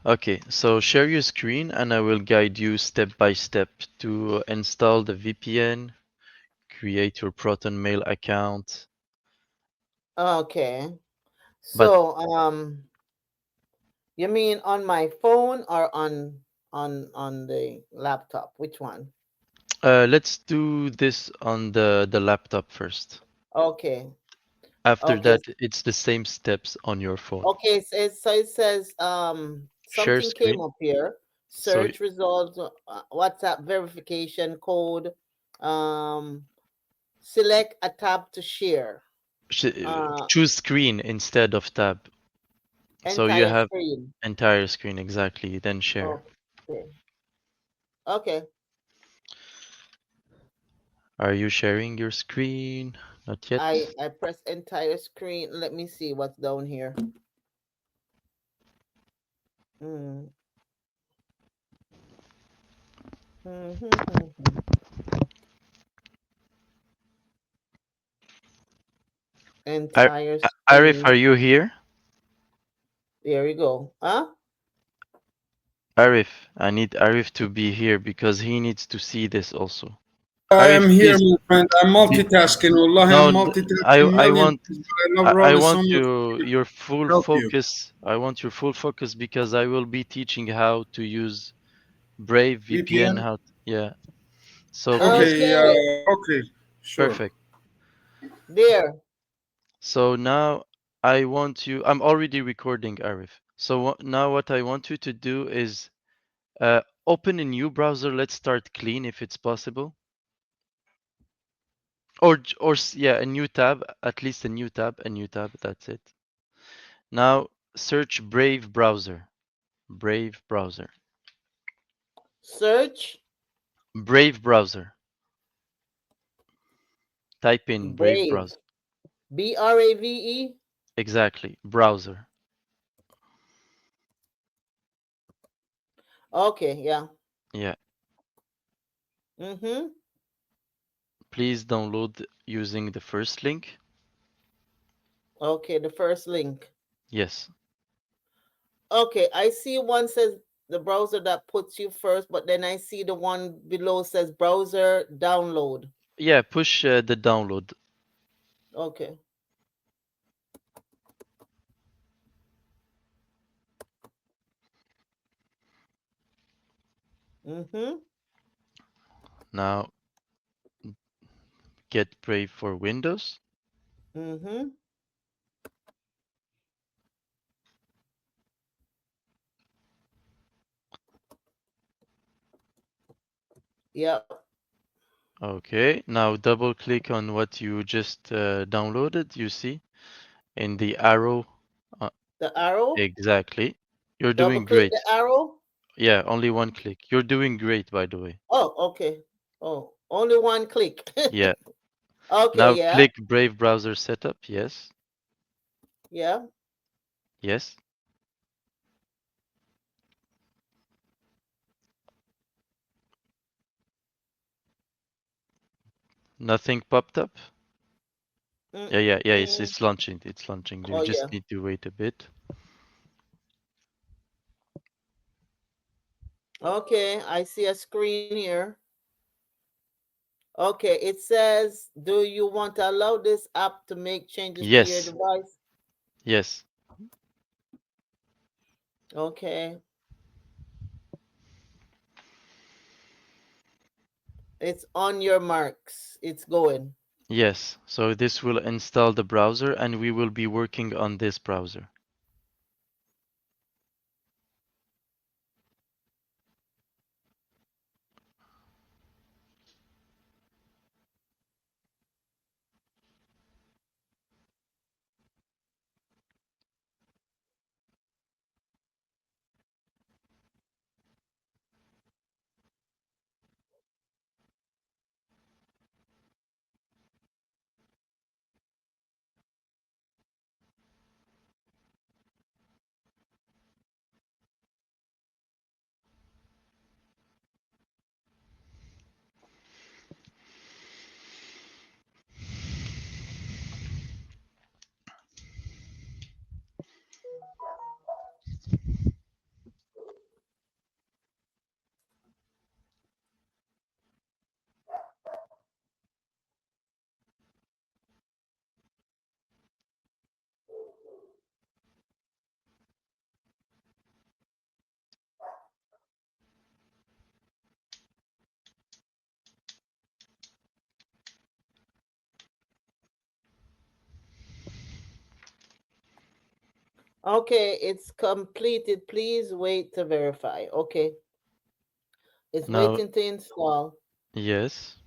Okay, so share your screen and I will guide you step by step to install the VPN, create your Proton Mail account. Okay. But So, you mean on my phone or on the laptop? Which one? let's do this on the laptop first. Okay. After Okay. that, it's the same steps on your phone. Okay. So it says Share something came screen. up here. So Search results, WhatsApp verification code. Um, Select a tab to share. Uh, choose screen instead of tab. So you Entire have screen. entire screen exactly, then share. Okay. Okay. Are you sharing your screen? Not yet. I press entire screen. Let me see what's down here. Mm. Ar- Entire Arif, are screen. you here? There we go. Huh? Arif, I need Arif to be here because he needs to see this also. I Arif, am here, please. my friend. I'm multitasking. Wallahi, I'm No, multitasking I million want things, but I love I Rolly so want much. you your full Help you. focus. I want your full focus because I will be teaching how to use Brave VPN. VPN? Yeah. So please, Okay, Okay. okay, sure. perfect. There. So now I want you. I'm already recording, Arif. So now what I want you to do is open a new browser. Let's start clean if it's possible. Yeah, a new tab, at least a new tab, a new tab. That's it. Now search Brave browser. Brave browser. Search Brave browser. Type in Brave Brave. browser. Brave. Exactly. Browser. Okay. Yeah. Yeah. Mm-hmm. Please download using the first link. Okay. The first link. Yes. Okay. I see one says the browser that puts you first, but then I see the one below says browser download. Yeah. Push the download. Okay. Mm-hmm. Now get Brave for Windows. Mm-hmm. Yep. Okay. Now double click on what you just downloaded. You see in the arrow. Uh, The arrow. exactly. You're Double doing click great. the arrow. Yeah. Only one click. You're doing great, by the way. Oh, okay. Oh, only one click. Yeah. Okay, Now yeah. click Brave browser setup. Yes. Yeah. Yes. Nothing popped up. Yeah. Mm. It's launching. It's launching. You Oh, just yeah. need to wait a bit. Okay, I see a screen here. Okay, it says, do you want to allow this app to make changes to your Yes. device? Yes. Okay, it's on your marks. It's going. Yes. So this will install the browser and we will be working on this browser. Okay, it's completed. Please wait to verify. Okay, it's Now, waiting to install. yes.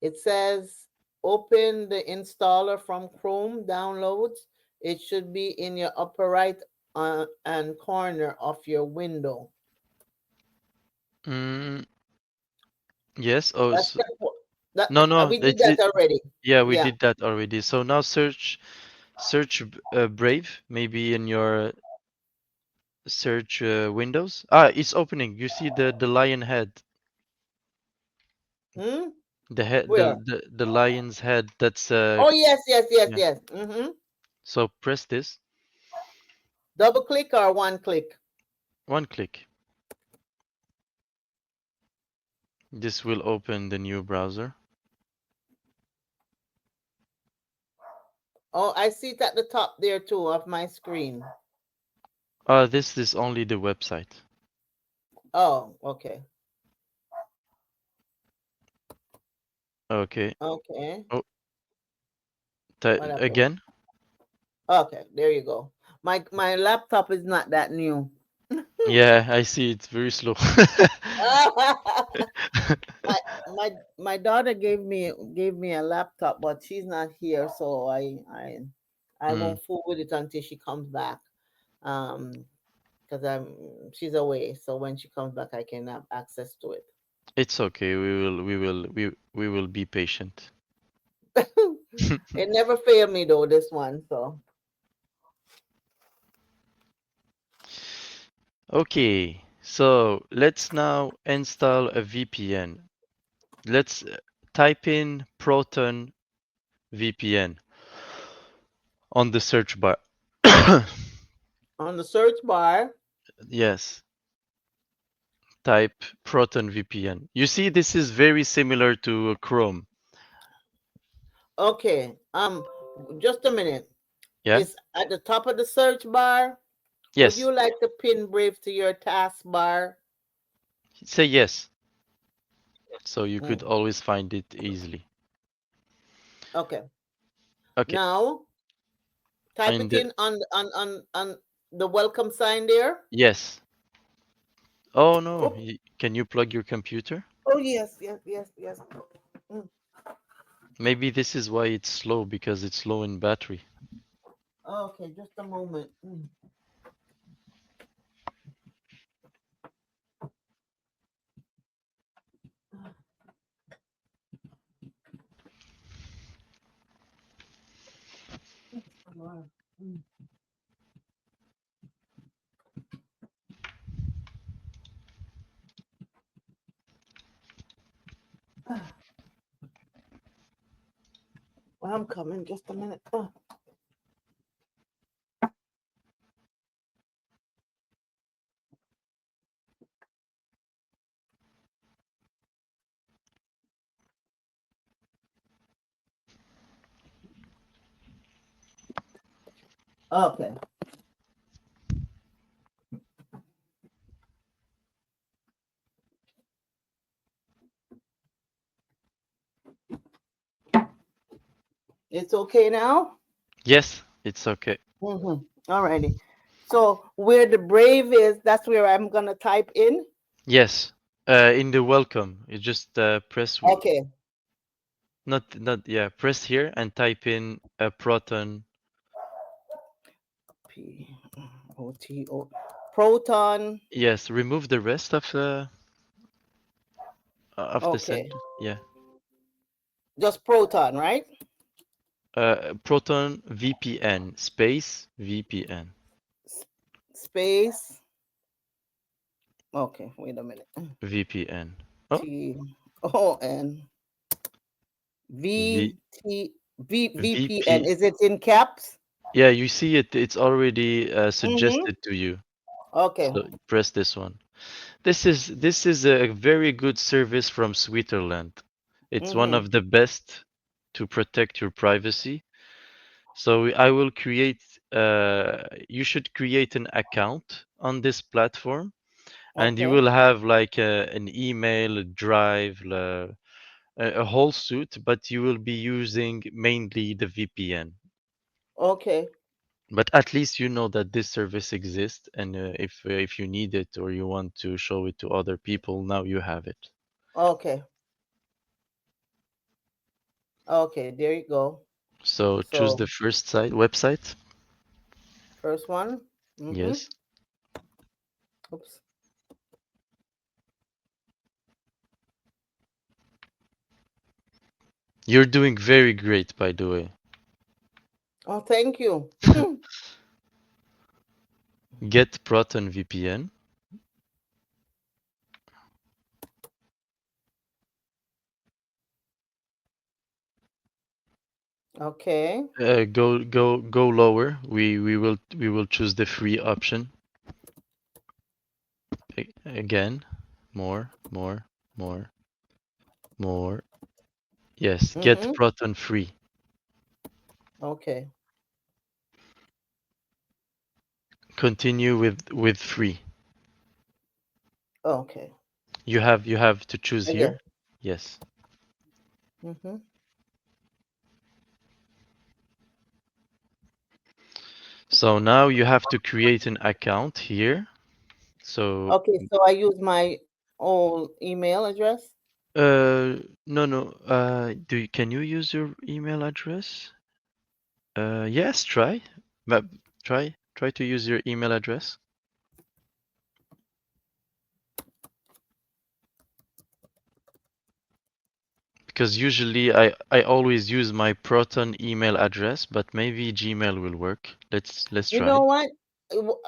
It says open the installer from Chrome downloads. It should be in your upper right and corner of your window. Mm, yes. Oh, That's so, step one. That no, no. we did that already. Yeah, we Yeah. did that already. So now search Brave, maybe in your search windows. Ah, it's opening. You see the lion head, Hmm? the head, Where? the lion's head. That's Oh yes, yes, yes, yeah. yes. Mm-hmm. So press this. Double click or one click? One click. This will open the new browser. Oh, I see it at the top there too of my screen. This is only the website. Oh, okay. Okay. Okay. Oh, What happened? again? Okay, there you go. My laptop is not that new. Yeah, I see. It's very slow. my my daughter gave me a laptop, but she's not here, so I Mm, won't fool with it until she comes back. Because she's away, so when she comes back, I can have access to it. it's okay. We will be patient. It never failed me though, this one. So Okay, so let's now install a VPN. Let's type in Proton VPN on the search bar. on the search bar, Yes, type Proton VPN. You see, this is very similar to Chrome. okay. Just a minute. Yeah? It's at the top of the search bar. Would Yes. you like to pin Brave to your taskbar? Say yes, so you Mm, could always find it easily. okay. Okay, Now type and it in on the welcome sign there. yes. Oh no, Oh, can you plug your computer? oh yes, yes, yes, yes. Mm. Maybe this is why it's slow because it's low in battery. Okay, just a moment. Mm. Come on. Mm. Well, I'm coming. Just a minute. Okay. It's okay now. Yes, it's okay. All righty. So where the brave is, that's where I'm gonna type in. Yes. In the welcome, you just press Okay. not yeah, press here and type in a proton. P O T O proton. Yes, remove the rest of the Okay. sentence. Yeah. Just proton, right? Proton VPN space VPN. S- Space. Okay, wait a minute. VPN. Oh, T O N V V T V V P N. VP. Is it in caps? Yeah, you see it. It's already Mm-hmm. suggested to you. Okay. So press this one. This is a very good service from Switzerland. It's one Mm-hmm. of the best to protect your privacy. So I will create. You should create an account on this platform, and you Okay. will have like an email, a drive, a whole suite. But you will be using mainly the VPN. Okay. But at least you know that this service exists, and if you need it or you want to show it to other people, now you have it. Okay. Okay. There you go. So choose So the first site website. first one. Mm-hmm. Yes. Oops. You're doing very great, by the way. Oh, thank you. Get Proton VPN. Okay. Go lower. We will choose the free option. Again. More, more. Yes, get Mm-hmm. Proton free. Okay. Continue with free. Okay. You have to choose Again. here. Yes. Mm-hmm. So now you have to create an account here. So Okay. So I use my old email address. no, no. Can you use your email address? Yes, try. But try to use your email address, because usually I always use my Proton email address, but maybe Gmail will work. Let's You know try. what?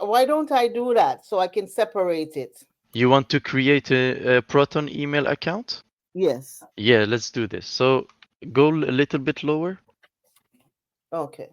Why don't I do that so I can separate it? You want to create a Proton email account? Yes. Yeah, let's do this. So go a little bit lower. Okay.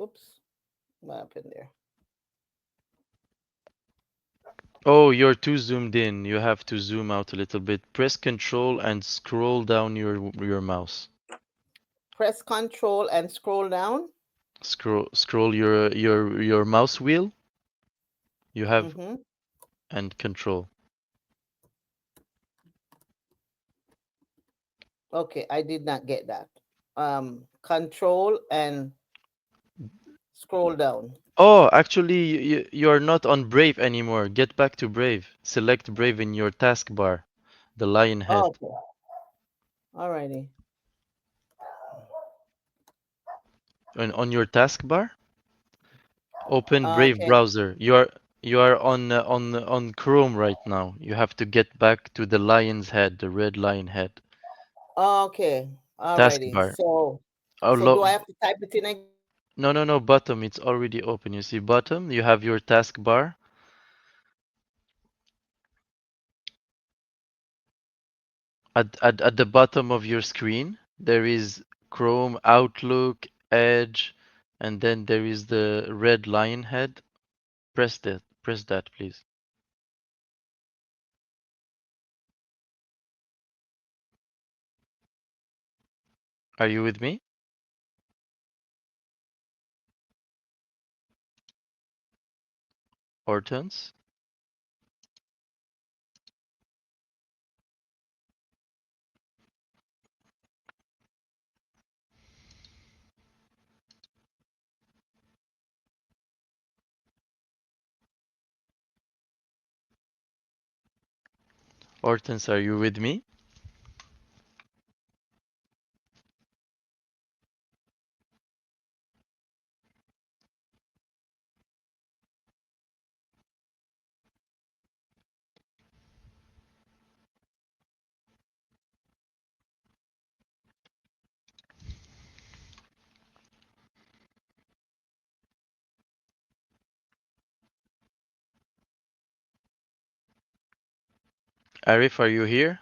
Oops. What happened there? Oh, you're too zoomed in. You have to zoom out a little bit. Press Control and scroll down your mouse. Press Control and scroll down. Scroll your mouse wheel. You have Mm-hmm. and Control. Okay, I did not get that. Control and scroll down. Oh, actually, you are not on Brave anymore. Get back to Brave. Select Brave in your taskbar, the lion head. Okay. Alrighty. And on your taskbar, open Brave Okay. browser. You are on Chrome right now. You have to get back to the lion's head, the red lion head. Okay. Alrighty. Taskbar. Oh, So do I have to type it in again? no, no, no, bottom. It's already open. You see bottom, you have your taskbar. At the bottom of your screen, there is Chrome, Outlook, Edge, and then there is the red lion head. Press that, please. Are you with me? Hortense? Hortense, are you with me? Arif, are you here?